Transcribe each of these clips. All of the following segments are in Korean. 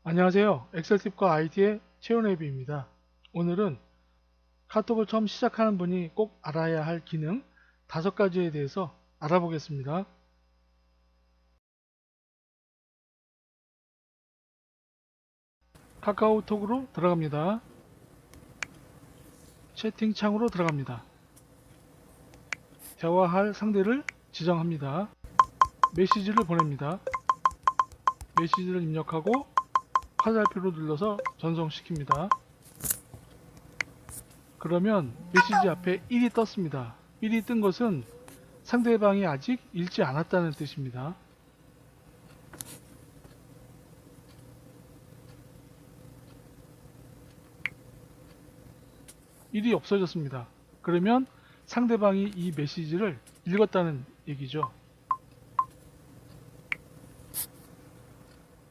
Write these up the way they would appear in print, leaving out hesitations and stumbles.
안녕하세요. 엑셀팁과 IT의 최은혜비입니다. 오늘은 카톡을 처음 시작하는 분이 꼭 알아야 할 기능 5가지에 대해서 알아보겠습니다. 카카오톡으로 들어갑니다. 채팅창으로 들어갑니다. 대화할 상대를 지정합니다. 메시지를 보냅니다. 메시지를 입력하고 화살표로 눌러서 전송시킵니다. 그러면 메시지 앞에 1이 떴습니다. 1이 뜬 것은 상대방이 아직 읽지 않았다는 뜻입니다. 일이 없어졌습니다. 그러면 상대방이 이 메시지를 읽었다는 얘기죠.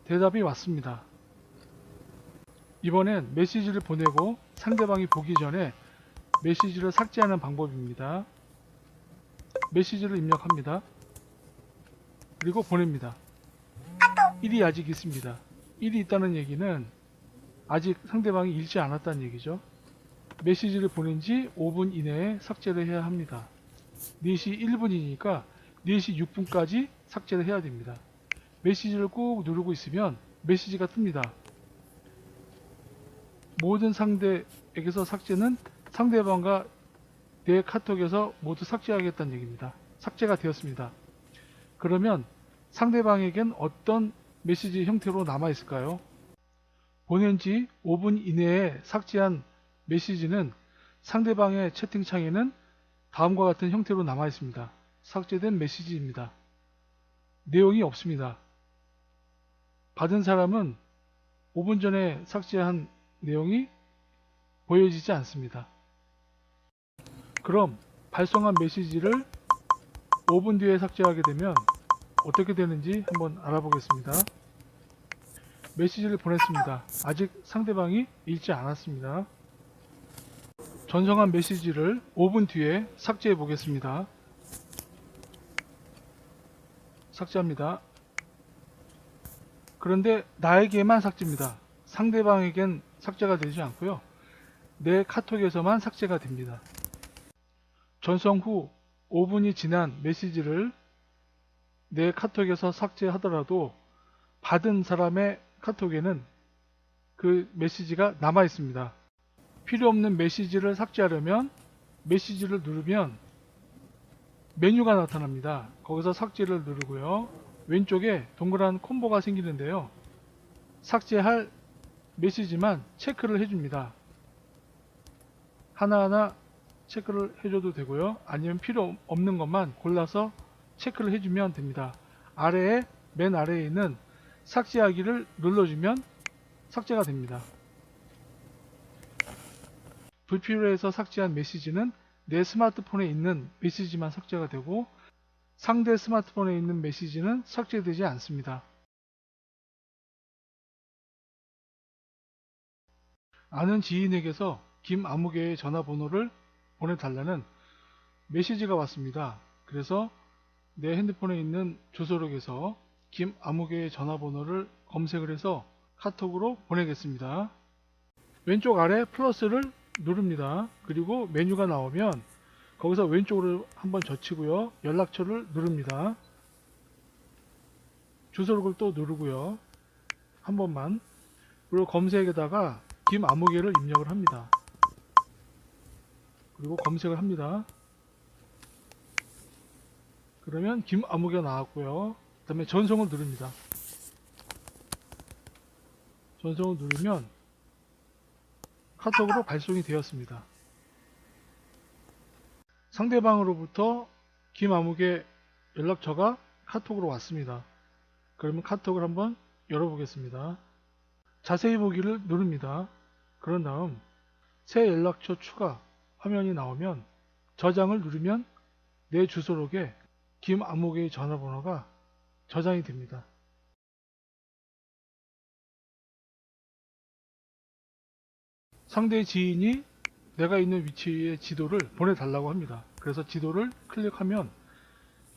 대답이 왔습니다. 이번엔 메시지를 보내고 상대방이 보기 전에 메시지를 삭제하는 방법입니다. 메시지를 입력합니다. 그리고 보냅니다. 1이 아직 있습니다. 1이 있다는 얘기는 아직 상대방이 읽지 않았다는 얘기죠. 메시지를 보낸 지 5분 이내에 삭제를 해야 합니다. 4시 1분이니까 4시 6분까지 삭제를 해야 됩니다. 메시지를 꾹 누르고 있으면 메시지가 뜹니다. 모든 상대에게서 삭제는 상대방과 내 카톡에서 모두 삭제하겠다는 얘기입니다. 삭제가 되었습니다. 그러면 상대방에겐 어떤 메시지 형태로 남아 있을까요? 보낸 지 5분 이내에 삭제한 메시지는 상대방의 채팅창에는 다음과 같은 형태로 남아 있습니다. 삭제된 메시지입니다. 내용이 없습니다. 받은 사람은 5분 전에 삭제한 내용이 보여지지 않습니다. 그럼 발송한 메시지를 5분 뒤에 삭제하게 되면 어떻게 되는지 한번 알아보겠습니다. 메시지를 보냈습니다. 아직 상대방이 읽지 않았습니다. 전송한 메시지를 5분 뒤에 삭제해 보겠습니다. 삭제합니다. 그런데 나에게만 삭제입니다. 상대방에겐 삭제가 되지 않고요. 내 카톡에서만 삭제가 됩니다. 전송 후 5분이 지난 메시지를 내 카톡에서 삭제하더라도 받은 사람의 카톡에는 그 메시지가 남아 있습니다. 필요 없는 메시지를 삭제하려면 메시지를 누르면 메뉴가 나타납니다. 거기서 삭제를 누르고요. 왼쪽에 동그란 콤보가 생기는데요. 삭제할 메시지만 체크를 해줍니다. 하나하나 체크를 해줘도 되고요. 아니면 필요 없는 것만 골라서 체크를 해주면 됩니다. 맨 아래에 있는 삭제하기를 눌러주면 삭제가 됩니다. 불필요해서 삭제한 메시지는 내 스마트폰에 있는 메시지만 삭제가 되고 상대 스마트폰에 있는 메시지는 삭제되지 않습니다. 아는 지인에게서 김아무개의 전화번호를 보내달라는 메시지가 왔습니다. 그래서 내 핸드폰에 있는 주소록에서 김아무개의 전화번호를 검색을 해서 카톡으로 보내겠습니다. 왼쪽 아래 플러스를 누릅니다. 그리고 메뉴가 나오면 거기서 왼쪽으로 한번 젖히고요. 연락처를 누릅니다. 주소록을 또 누르고요. 한 번만. 그리고 검색에다가 김아무개를 입력을 합니다. 그리고 검색을 합니다. 그러면 김아무개가 나왔고요. 그 다음에 전송을 누릅니다. 전송을 누르면 카톡으로 발송이 되었습니다. 상대방으로부터 김아무개 연락처가 카톡으로 왔습니다. 그러면 카톡을 한번 열어보겠습니다. 자세히 보기를 누릅니다. 그런 다음 새 연락처 추가 화면이 나오면 저장을 누르면 내 주소록에 김아무개의 전화번호가 저장이 됩니다. 상대 지인이 내가 있는 위치의 지도를 보내달라고 합니다. 그래서 지도를 클릭하면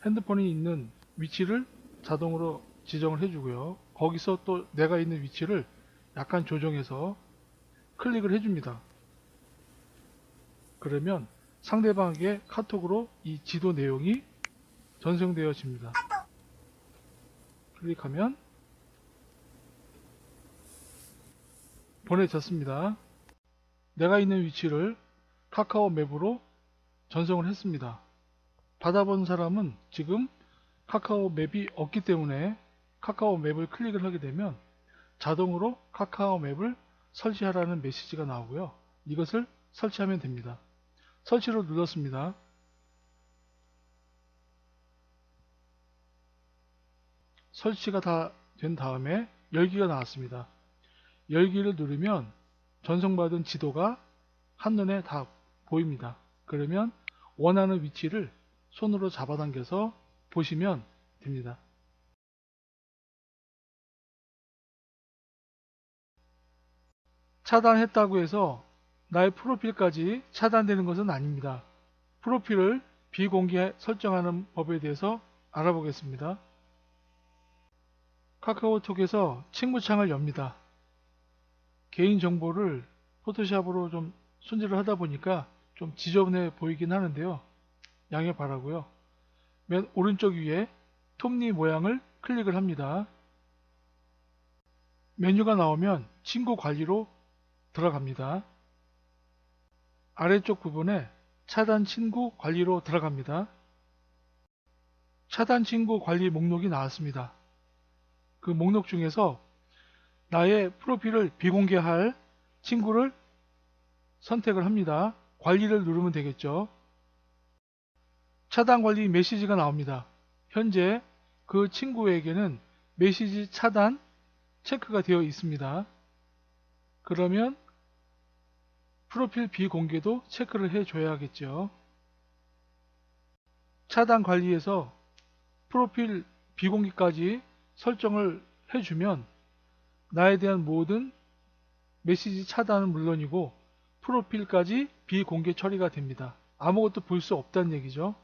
핸드폰이 있는 위치를 자동으로 지정을 해주고요. 거기서 또 내가 있는 위치를 약간 조정해서 클릭을 해줍니다. 그러면 상대방에게 카톡으로 이 지도 내용이 전송되어집니다. 클릭하면 보내졌습니다. 내가 있는 위치를 카카오 맵으로 전송을 했습니다. 받아본 사람은 지금 카카오 맵이 없기 때문에 카카오 맵을 클릭을 하게 되면 자동으로 카카오 맵을 설치하라는 메시지가 나오고요. 이것을 설치하면 됩니다. 설치를 눌렀습니다. 설치가 다 된 다음에 열기가 나왔습니다. 열기를 누르면 전송받은 지도가 한눈에 다 보입니다. 그러면 원하는 위치를 손으로 잡아당겨서 보시면 됩니다. 차단했다고 해서 나의 프로필까지 차단되는 것은 아닙니다. 프로필을 비공개 설정하는 법에 대해서 알아보겠습니다. 카카오톡에서 친구창을 엽니다. 개인정보를 포토샵으로 좀 손질을 하다 보니까 좀 지저분해 보이긴 하는데요. 양해 바라고요. 맨 오른쪽 위에 톱니 모양을 클릭을 합니다. 메뉴가 나오면 친구 관리로 들어갑니다. 아래쪽 부분에 차단 친구 관리로 들어갑니다. 차단 친구 관리 목록이 나왔습니다. 그 목록 중에서 나의 프로필을 비공개할 친구를 선택을 합니다. 관리를 누르면 되겠죠. 차단 관리 메시지가 나옵니다. 현재 그 친구에게는 메시지 차단 체크가 되어 있습니다. 그러면 프로필 비공개도 체크를 해줘야겠죠. 차단 관리에서 프로필 비공개까지 설정을 해주면 나에 대한 모든 메시지 차단은 물론이고 프로필까지 비공개 처리가 됩니다. 아무것도 볼 수 없다는 얘기죠.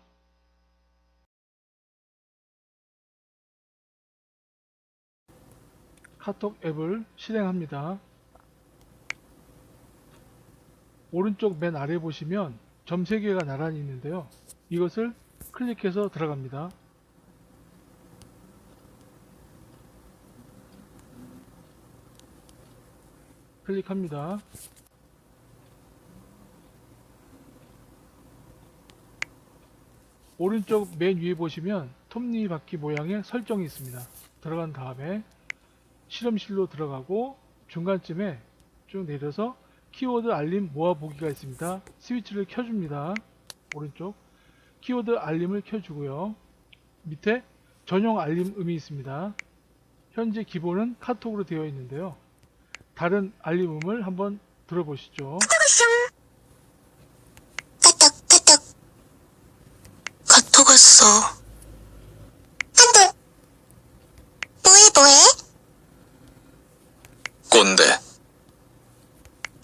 카톡 앱을 실행합니다. 오른쪽 맨 아래 보시면 점 3개가 나란히 있는데요. 이것을 클릭해서 들어갑니다. 클릭합니다. 오른쪽 맨 위에 보시면 톱니바퀴 모양의 설정이 있습니다. 들어간 다음에 실험실로 들어가고 중간쯤에 쭉 내려서 키워드 알림 모아보기가 있습니다. 스위치를 켜줍니다. 오른쪽 키워드 알림을 켜주고요. 밑에 전용 알림 음이 있습니다. 현재 기본은 카톡으로 되어 있는데요. 다른 알림 음을 한번 들어보시죠. 카톡 카톡 왔어. 카톡 뭐해 꼰대.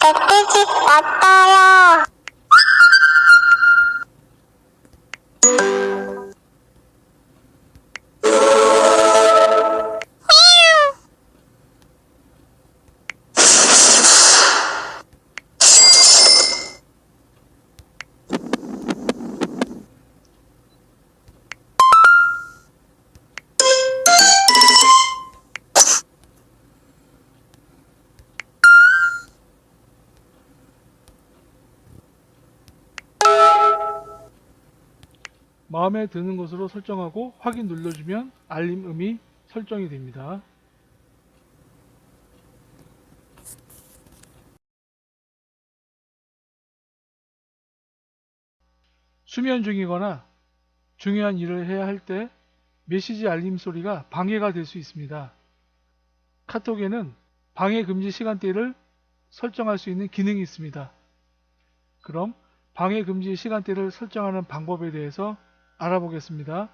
멧돼지 왔어요. 마음에 드는 것으로 설정하고 확인 눌러주면 알림 음이 설정이 됩니다. 수면 중이거나 중요한 일을 해야 할 때 메시지 알림 소리가 방해가 될 수 있습니다. 카톡에는 방해 금지 시간대를 설정할 수 있는 기능이 있습니다. 그럼 방해 금지 시간대를 설정하는 방법에 대해서 알아보겠습니다.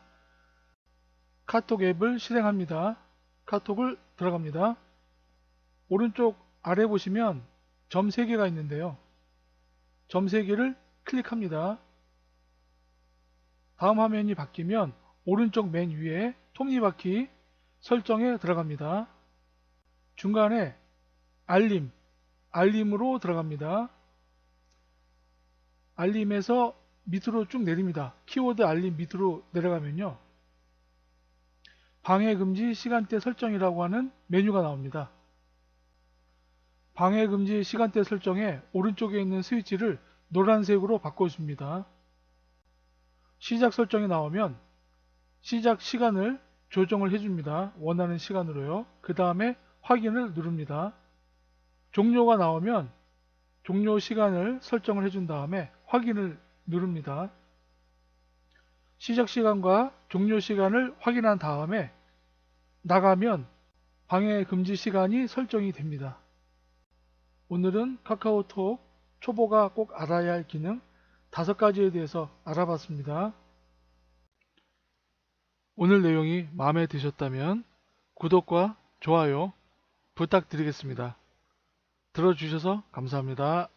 카톡 앱을 실행합니다. 카톡을 들어갑니다. 오른쪽 아래 보시면 점 3개가 있는데요. 점 3개를 클릭합니다. 다음 화면이 바뀌면 오른쪽 맨 위에 톱니바퀴 설정에 들어갑니다. 중간에 알림으로 들어갑니다. 알림에서 밑으로 쭉 내립니다. 키워드 알림 밑으로 내려가면요. 방해금지 시간대 설정이라고 하는 메뉴가 나옵니다. 방해금지 시간대 설정에 오른쪽에 있는 스위치를 노란색으로 바꿔줍니다. 시작 설정이 나오면 시작 시간을 조정을 해줍니다. 원하는 시간으로요. 그 다음에 확인을 누릅니다. 종료가 나오면 종료 시간을 설정을 해준 다음에 확인을 누릅니다. 시작 시간과 종료 시간을 확인한 다음에 나가면 방해 금지 시간이 설정이 됩니다. 오늘은 카카오톡 초보가 꼭 알아야 할 기능 5가지에 대해서 알아봤습니다. 오늘 내용이 마음에 드셨다면 구독과 좋아요 부탁드리겠습니다. 들어주셔서 감사합니다.